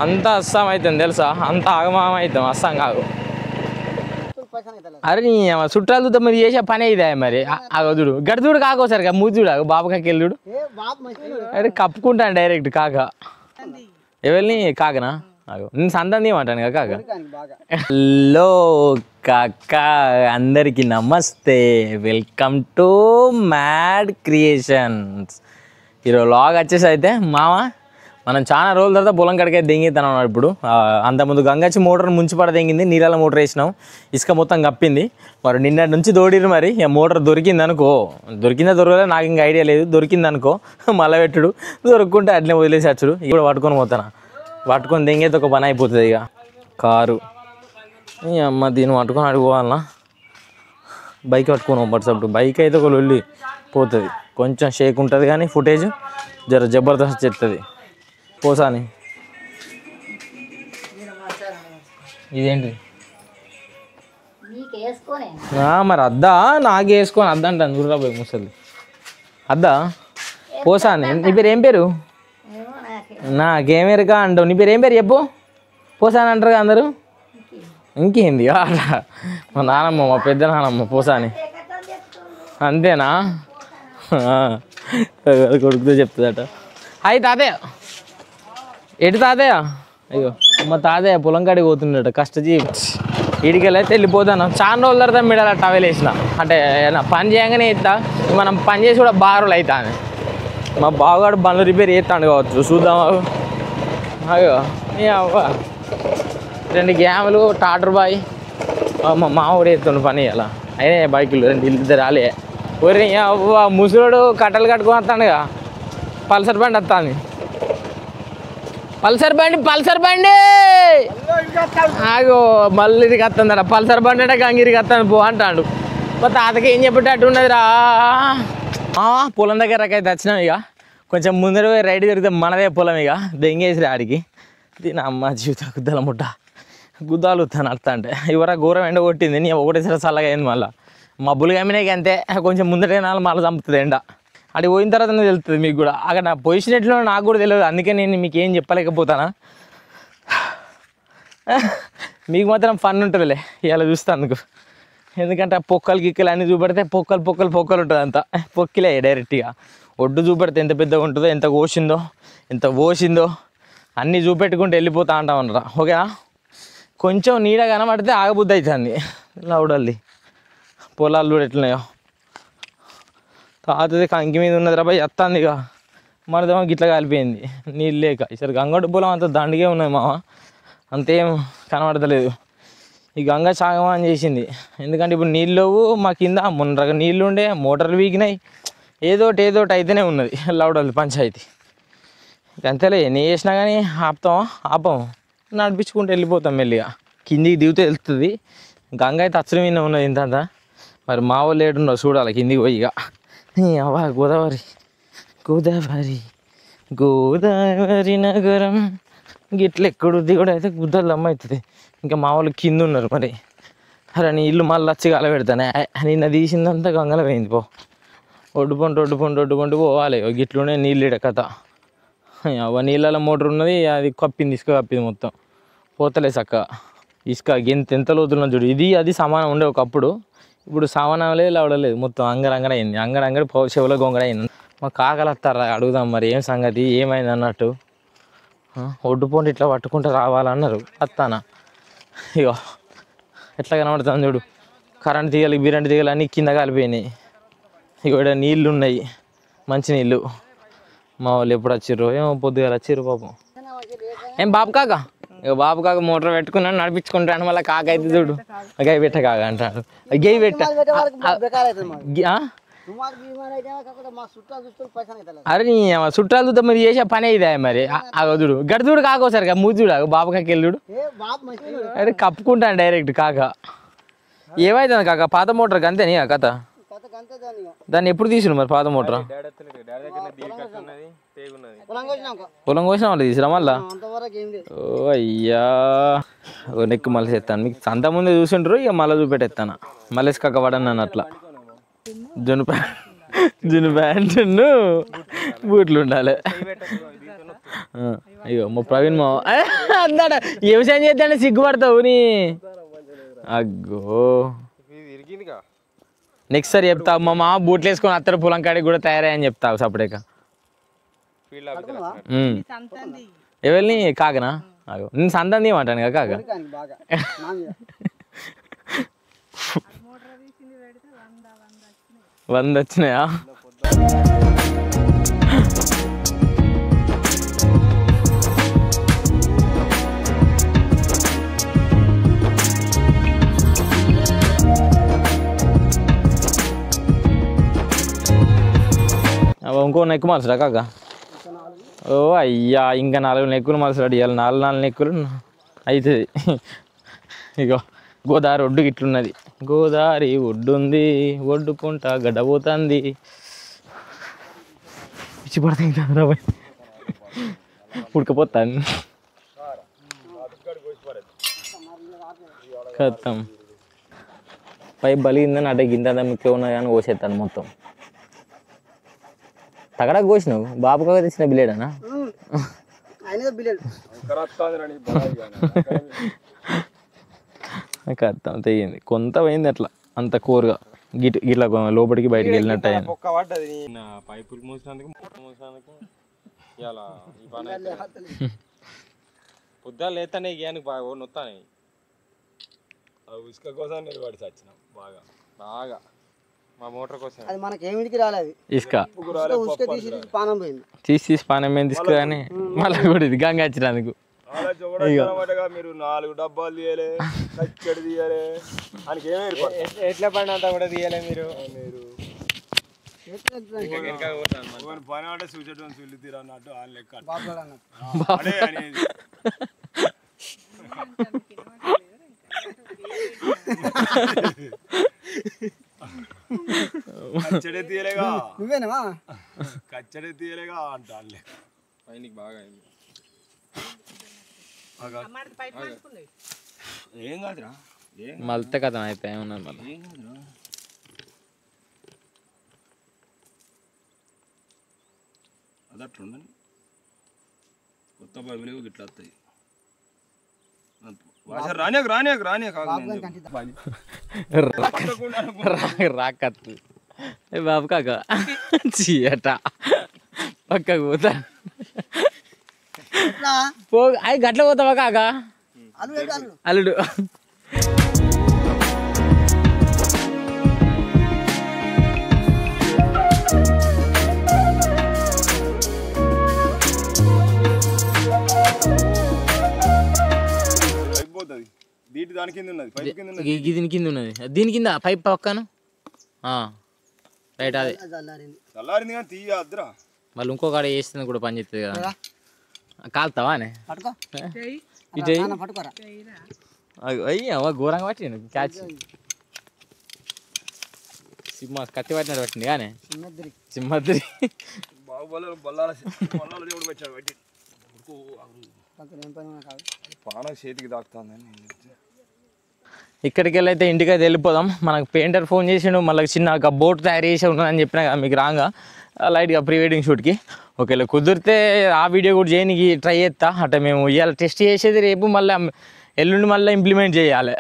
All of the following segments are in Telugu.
అంత అస్సాం అవుతుంది తెలుసా, అంత ఆగమాగం అవుతాం అస్సాం కాదు. అరే నీ చుట్టాలు చూద్దాం మరి చేసే పని ఇదే మరి. చూడు గడుచుడు కాకోసారి మూజుడు బాబుకాకి వెళ్ళుడు. అరే కప్పుకుంటాను డైరెక్ట్ కాక. ఎవరిని కాకనా నేను సంతం తీయమంటాను కదా కాక. హలో కాక, అందరికి నమస్తే, వెల్కమ్ టు మ్యాడ్ క్రియేషన్స్. ఈరోజు లాగ్ వచ్చేసి అయితే మామ మనం చాలా రోజుల తర్వాత పొలం కడికే దెంగితాను అన్నాడు. ఇప్పుడు అంతకుముందు గంగచ్చి మోటార్ ముంచిపడ దెంగింది, నీళ్ళ మోటార్ వేసినాం, ఇసుక మొత్తం కప్పింది. మరి నిన్నటి నుంచి దోడిరు. మరి ఇక మోటార్ దొరికింది అనుకో, దొరికిందా దొరకలేదు నాకు ఇంకా ఐడియా లేదు. దొరికింది అనుకో మళ్ళీ పెట్టుడు, దొరుకుంటే అట్లే వదిలేసి వచ్చుడు. ఇప్పుడు పట్టుకొని పోతాను, పట్టుకొని దెంగైతే ఒక పని అయిపోతుంది. ఇక కారు ఈ అమ్మ దీన్ని పట్టుకొని అడుగుకోవాలన్నా, బైక్ పట్టుకొని వాట్సాప్ బైక్ అయితే ఒక లొల్లి పోతుంది. కొంచెం షేక్ ఉంటుంది కానీ ఫుటేజ్ జర జబర్దస్త్ చెప్తుంది. పోసాని ఇదేంటి మరి అద్దా నాకు వేసుకొని అద్దా అంటాను గుర్రాబాయ్ ముసలి అద్దా. పోసాని నీ పేరు ఏం పేరు? నాకేమేరుగా అంటావు. నీ పేరు ఏం పేరు చెప్పు. పోసాని అంటారు అందరూ. ఇంకేంది మా నానమ్మ, మా పెద్ద నానమ్మ పోసాని అంతేనా? కొడుకుతో చెప్తుందట. అయి తాతయ్య ఎటు తాతయ్య? అయ్యో మా తాతయ్య పొలం కాడికి పోతుండట, కష్టజీవి. ఇడికెళ్ళైతే వెళ్ళిపోతాను. చాలా రోజుల తర్వాత మిడల టవెల్ వేసిన, అంటే పని చేయగానే ఇస్తా. మనం పని చేసి కూడా బారులు అవుతాను. మా బావగాడు బండ్లు రిపేర్ చేస్తాడు కావచ్చు, చూద్దాం. అయ్యో అవ్వ 2 గ్యాములు టాటర్ బాయ్ మా మామూడు ఎత్తుండు పని. అలా అయినా బైకులు 2 ఇద్దరు రాలే. ఒరే అవ్వ ముసలోడు కట్టలు కట్టుకొని వస్తాడుగా, పల్సర్ బండి వస్తాను. పల్సర్ బండి ఆగో మళ్ళీ ఇది వస్తుందట. పల్సర్ బండి అంటే గంగిరికి వస్తాను పో అంటాడు. మా తాతకి ఏం చెప్పేటట్టు ఉన్నది రా. పొలం దగ్గరకైతే వచ్చినాం. ఇక కొంచెం ముందర రైడ్ తిరిగితే మనదే పొలం. ఇక దెంగేసి ఆడికి దీని అమ్మ జీవిత గుద్దాల ముట్ట గుద్దాలు నడుతా అంటే ఇవరా ఘోరం ఎండ కొట్టింది. నీ ఒకటేసారి చల్లగా అయింది. మళ్ళీ మబ్బులు కమ్మినాయి అంతే, కొంచెం ముందరే నాలుగు మళ్ళీ చంపుతుంది ఎండ. అది పోయిన తర్వాత తెలుస్తుంది మీకు కూడా. అక్కడ నా పొజిషన్ ఎట్లా నాకు కూడా తెలియదు, అందుకే నేను మీకు ఏం చెప్పలేకపోతానా. మీకు మాత్రం ఫన్ ఉంటుందిలే ఇలా చూస్తా అందుకు. ఎందుకంటే ఆ పొక్కలు గిక్కలు అన్నీ చూపెడితే పొక్కలు ఉంటుంది అంతా పొక్కిలే డైరెక్ట్గా. ఒడ్డు చూపెడితే ఎంత పెద్దగా ఉంటుందో, ఎంత పోసిందో అన్నీ చూపెట్టుకుంటూ వెళ్ళిపోతా అంటామన్నరా. ఓకేనా? కొంచెం నీడ కనబడితే ఆగబుద్ధి అవుతుంది. లౌడల్ది పొలాలు కూడా ఎట్లున్నాయో. తాతది కంకి మీద ఉన్నది రా బాయ్ ఎత్తాంది. ఇక మనదేమో గిట్ల కాలిపోయింది నీళ్ళు లేక. ఈసారి గంగొడ్డు పొలం అంత దండిగే ఉన్నది మామ, అంతేం కనబడతలేదు. ఈ గంగ సాగమని చేసింది. ఎందుకంటే ఇప్పుడు నీళ్ళు మా కింద మొన్న నీళ్ళు ఉండే, మోటార్లు వీగినాయి, ఏదోటి అయితేనే ఉన్నది లౌడల్ది పంచాయతీ. అంతేలే ఎన్ని చేసినా కానీ ఆపం నడిపించుకుంటూ వెళ్ళిపోతాం మెల్లిగా. కిందికి దిగితే వెళ్తుంది. గంగ అయితే అచ్చడం మీద ఉన్నది ఇంత. మరి మా వాళ్ళు ఏడున్నో చూడాలి కిందికి పోయి. ఇక అవా గోదావరి నగరం గిట్ల ఎక్కడుద్ది కూడా అయితే గుద్దలు అమ్మ అవుతుంది. ఇంకా మా వాళ్ళు కింద ఉన్నారు. మరి అరే నీ ఇల్లు మళ్ళీ వచ్చి కల పెడతానే. నిన్న తీసిందంతా గంగలో పోయింది. పో ఒడ్డుపంటు పోవాలి. గిట్లునే నీళ్ళు ఇడ కథ. నీళ్ళలో మోటార్ ఉన్నది, అది కప్పింది, ఇసుక కప్పింది మొత్తం. పోతలే చక్కగా ఇసుక ఎంత లోతున్న చూడు. ఇది అది సమానం ఉండే ఒకప్పుడు, ఇప్పుడు సమానం లేదు లవడలేదు, మొత్తం అంగడంగడ అయింది. అంగడంగడి చెవులో గొంగడ అయింది. మా కాకలు వస్తారా అడుగుదాం మరి ఏం సంగతి ఏమైంది అన్నట్టు. ఒడ్డుపోండి ఇట్లా పట్టుకుంటూ రావాలన్నారు. వస్తానా ఇగో ఎట్లా కనబడుతుంది చూడు. కరెంట్ తీగలు అన్నీ కింద కాలిపోయినాయి. ఇక ఇక్కడ నీళ్ళు ఉన్నాయి, మంచి నీళ్ళు. మా వాళ్ళు ఎప్పుడు వచ్చిర్రు ఏమో, పొద్దుగా వచ్చిర్రు పాపం. ఏం బాబు కాక ఇక బాబు కాక మోటార్ పెట్టుకున్నాను నడిపించుకుంటాను. మళ్ళీ కాక అయితే చూడు గై పెట్ట కాక అంటాడు. గై పెట్ట అరే నీ చుట్టాలు చూద్దాం మరి చేసే పని ఇదే మరి. చూడు గడుచుడు కాకోసారి మూజుడు బాబు కాకి వెళ్ళుడు. అరే కప్పుకుంటాను డైరెక్ట్ కాక. ఏమైతుంది కాక పాత మోటార్కి అంతేని కథ. దాన్ని ఎప్పుడు తీసిరు మరి పాత మోటార్? పొలం కోసిన వాళ్ళు తీసిరా మళ్ళా? ఓ అయ్యా నెక్కు మళ్ళీ చేస్తాను. మీకు అంత ముందే చూసిండ్రు, ఇక మళ్ళీ చూపెట్టేస్తాను. మళ్ళీ కక్క పడను అట్లా. జును ప్యాంటు బూట్లు ఉండాలి. అయ్యో మా ప్రవీణ్ మా అందాడ వ్యవసాయం చేద్దాంటే సిగ్గుపడతావు నీ అగ్గో నెక్స్ట్ సారి చెప్తావు మా మామ బూట్లు వేసుకొని అత్తరు పొలం కాడికి కూడా తయారయ్యని చెప్తావు సపరేక ఎవరిని కాకనా అగో నేను సంతానం తీయమంటాను కదా కాక 100 వచ్చినాయా ఇంకో నెక్కు మలసరా కాక ఓ అయ్యా ఇంకా 4 నెక్కులు మలసరాడు ఇవాళ 4 నెక్కులు అవుతుంది ఇగో గోదావరి ఒడ్డు ఇట్లున్నది గోదావరి ఒడ్డుంది ఒడ్డుకుంటా గడ్డపోతుంది పిచ్చి పడుతుంది రాబాయ్ ఉడకపోతాను ఖతం పైప్ బలిగిందని అడ్డ గింత ముఖ్యం ఉన్నది కానీ కోసేస్తాను మొత్తం తగడా కోసినావు బాబు కాక తెచ్చిన బిలేడనా అర్థం తెయ్యింది కొంత పోయింది అట్లా అంత కూరగా గిట్లా లోపలికి బయటికి వెళ్ళినట్టు అయింది పైపులు మూసినందుకు పొద్దున్న లేతానే ఇక బాగా నొత్తానే ఇసుక కోసం నిలబడి చచ్చినాం బాగా బాగా మా మోటార్ కోసం అది మనకి ఏమిటికి రాలేదు ఇసుక పానం పోయింది తీసి పానం మీద తీసుకురాని మళ్ళీ కూడా ఇది గంగ వచ్చినందుకు మీరు 4 డబ్బాలు తీయాలి కచ్చడి తీయాలి అని ఎట్లా పడినంత కూడా తీయాలి మీరు పని అంటే చూసేటం చూళ్ళు తీరా అన్నట్టు వాళ్ళు లెక్క కచ్చడే తీయలేగా నువ్వేనా కచ్చడే తీయలేగా అంట పైనకి బాగా అయింది ఏం కాదురా మళ్ళీ కథ అయిపోయి ఉన్నది మళ్ళీ ఏం కాదురా అది అట్లా ఉండని కొత్త పైపులు ఇట్లా వస్తాయి రాకత్తు బాబు కాక చీయట పక్కకు పోతా పో అవి గట్ల పోతావా కాక అల్లుడు దాని కింద ఉన్నది దీని కింద ఉన్నది దీని కింద పైప్ పక్కన రైట్ అదే చల్లారింది కానీ తీయద్దురా మళ్ళీ ఇంకో కాడ వేస్తుంది కూడా పని చేస్తుంది కదా కాలుతావా అయ్యా ఘోరంగా పట్టింది క్యాచ్ సింహ కత్తి పట్టినట్టు పట్టింది కానీ సింహద్రి చేతికి తాకుతాను ఇక్కడికి వెళ్ళి అయితే ఇంటికి అయితే వెళ్ళిపోదాం మనకు పెయింటర్ ఫోన్ చేసిండు మళ్ళీ చిన్న బోట్ తయారు చేసి ఉన్నదని చెప్పినా కదా మీకు రాగా లైట్గా ప్రీ వెడ్డింగ్ షూట్కి ఒకవేళ కుదిరితే ఆ వీడియో కూడా చేయడానికి ట్రై చేస్తా అంటే మేము ఇవాళ టెస్ట్ చేసేది రేపు మళ్ళీ ఎల్లుండి మళ్ళీ ఇంప్లిమెంట్ చేయాలి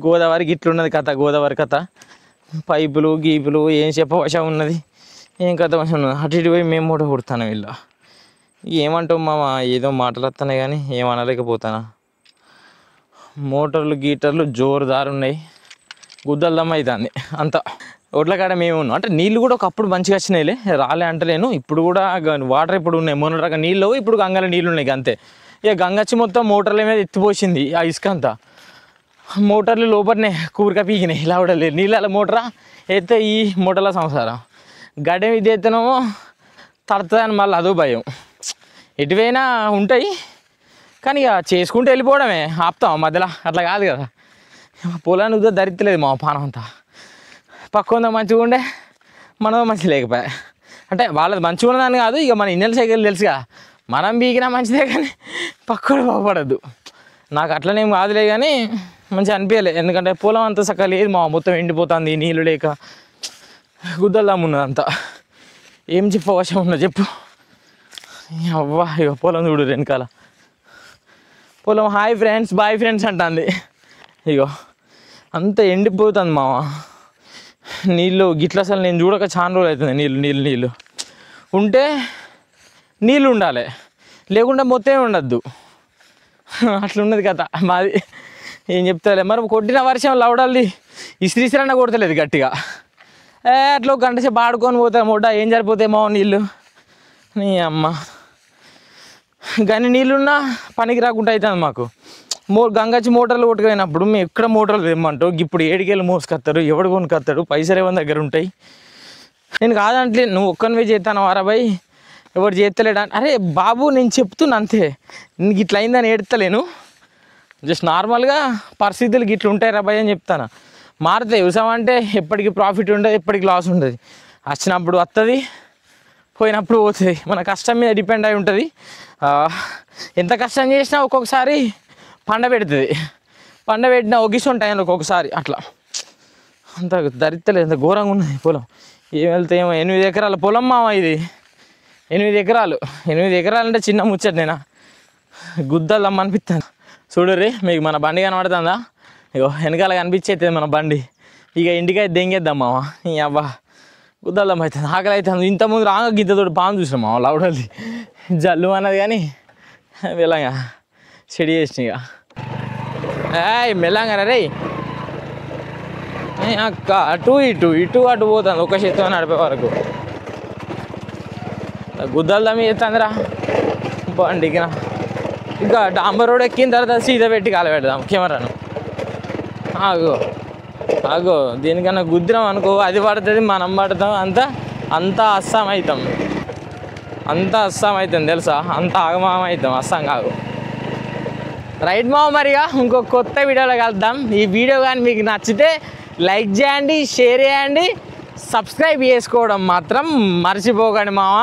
గోదావరికి ఇట్లున్నది కథ గోదావరి కథ పైపులు గీపులు ఏం చెప్పవశం ఉన్నది ఏం కథ వశం ఉన్నది అటు ఇటు పోయి మేము మూట కుడతాను వీళ్ళు ఏమంటాం మామ ఏదో మాటలు వస్తున్నాయి కానీ ఏమనలేకపోతానా మోటార్లు గీటర్లు జోరుదారు ఉన్నాయి గుద్దల దమ్మ అవుతుంది అంత ఒడ్ల కాడ మేము ఉన్నాం అంటే నీళ్ళు కూడా ఒకప్పుడు మంచిగా వచ్చినాయిలే రాలే అంటలేను ఇప్పుడు కూడా వాటర్ ఇప్పుడు ఉన్నాయి మొన్న నీళ్ళు ఇప్పుడు గంగలో నీళ్ళు ఉన్నాయి అంతే ఇక గంగ వచ్చి మొత్తం మోటార్ల మీద ఎత్తిపోసింది ఆ ఇసుక అంతా మోటార్లు లోపలనే కూరక పీకినాయి ఇలా కూడా లేదు నీళ్ళ మోటారా అయితే ఈ మోటార్ల సంసారం గడ్డ మీద ఎత్తనేమో తడుతుందని మళ్ళీ అదో భయం ఎటువైనా ఉంటాయి కానీ ఇక చేసుకుంటూ వెళ్ళిపోవడమే ఆపుతాం మధ్యలో అట్లా కాదు కదా పొలాన్ని ఉద్దా దరిద్రలేదు మా పానం అంతా పక్క ఉందా మంచిగా ఉండే మనదో మంచి లేకపోయా అంటే వాళ్ళది మంచిగా ఉన్నదాన్ని కాదు ఇక మన ఇన్నెల సైకిల్ తెలుసుగా మనం బీకినా మంచిదే కానీ పక్కడు బాగుపడద్దు నాకు అట్లనేం కాదులే కానీ మంచిగా అనిపించలే ఎందుకంటే పొలం అంతా చక్కగా లేదు మా మొత్తం ఎండిపోతుంది నీళ్ళు లేక గుద్దలు దమ్మున్నది అంతా ఏం చెప్పవశం ఉన్నా చెప్పు అవ్వా ఇక పొలం చూడు వెనకాల పొలం. హాయ్ ఫ్రెండ్స్ బాయ్ ఫ్రెండ్స్ అంటుంది. ఇగో అంత ఎండిపోతుంది మామ. నీళ్ళు గిట్ల అసలు నేను చూడక చాలా రోజులు అవుతుంది. నీళ్ళు ఉంటే నీళ్ళు ఉండాలి, లేకుండా మొత్తం ఉండద్దు. అట్లున్నది కథ మాది. ఏం చెప్తాలే మరి. కొట్టిన వర్షం లవడాలి ఇస్త్రీసిరన్నా కొడతలేదు గట్టిగా. అట్లా గంట సేపు ఆడుకొని పోతాం మొడ్డ. ఏం సరిపోతాయేమో నీళ్ళు నీ అమ్మ. కానీ నీళ్ళున్నా పనికి రాకుండా అవుతుంది మాకు. గంగచ్చి మోటార్లు కొట్టుకుపోయినప్పుడు మేము ఎక్కడ మోటార్లు తెమ్మంటావు. ఇప్పుడు ఏడికెళ్ళి మోసుకొస్తారు, ఎవడు కొనుకొస్తాడు, పైసలు ఏమన్నా దగ్గర ఉంటాయి. నేను కాదంటే నువ్వు ఒక్కనివే చేస్తాను వారాబాయ్, ఎవరు చేస్తలేడా. అరే బాబు నేను చెప్తున్నా అంతే, నీకు ఇట్లా అయిందని ఏడతలేను. జస్ట్ నార్మల్గా పరిస్థితులు గిట్ల ఉంటాయి రా భయ్ అని చెప్తాను. మారుతాయి. వ్యవసాయం అంటే ఎప్పటికీ ప్రాఫిట్ ఉండదు, ఎప్పటికీ లాస్ ఉండదు. వచ్చినప్పుడు వస్తుంది, పోయినప్పుడు పోతుంది. మన కష్టం మీద డిపెండ్ అయి ఉంటుంది. ఎంత కష్టం చేసినా ఒక్కొక్కసారి పండ పెడుతుంది. పండ పెట్టినా ఒగిస్తుంటాయి ఒక్కొక్కసారి. అట్లా అంత దరిద్రలేదు, ఎంత ఘోరంగా ఉన్నది పొలం. ఏం వెళ్తాయేమో. 8 ఎకరాల పొలం మామ ఇది. 8 ఎకరాలు. 8 ఎకరాలు అంటే చిన్న ముచ్చట. నేను గుద్దలు అనిపిస్తాను. చూడర్రీ మీకు మన బండి కనబడుతుందా? ఇగో వెనకాల కనిపించేది మన బండి. ఇక ఇంటికైతే దెంగేద్దాం మామ. ఈ అబ్బా గుద్దలం అవుతుంది, ఆకలి అవుతుంది. ఇంతకుముందు రాగా గిద్దతోటి పాము చూసాం మామ. లవడది జల్లు అన్నది కానీ మెల్లంగా చెడి చేసిన. ఇక మెల్లంగా రే అక్క అటు అటు పోతుంది ఒక చేతితో నడిపే వరకు. గుద్దల మీద ఎత్తుందిరా బండికి. ఇంకా డాంబర్ రోడ్ ఎక్కిన తర్వాత సీదా పెట్టి కాల పెడదాం కెమెరాను. ఆగో దీనికన్నా గుద్దినాం అనుకో, అది పడుతుంది, మనం పడతాం. అంతా అస్సాం అవుతాం. అంతా అస్సాం అవుతాం తెలుసా. అంత ఆగమాగం అవుతాం, అస్సాం కాదు. రైట్ మావ. మరిగా ఇంకో కొత్త వీడియోలో కలుద్దాం. ఈ వీడియో కానీ మీకు నచ్చితే లైక్ చేయండి, షేర్ చేయండి, సబ్స్క్రైబ్ చేసుకోవడం మాత్రం మర్చిపోకండి మామ.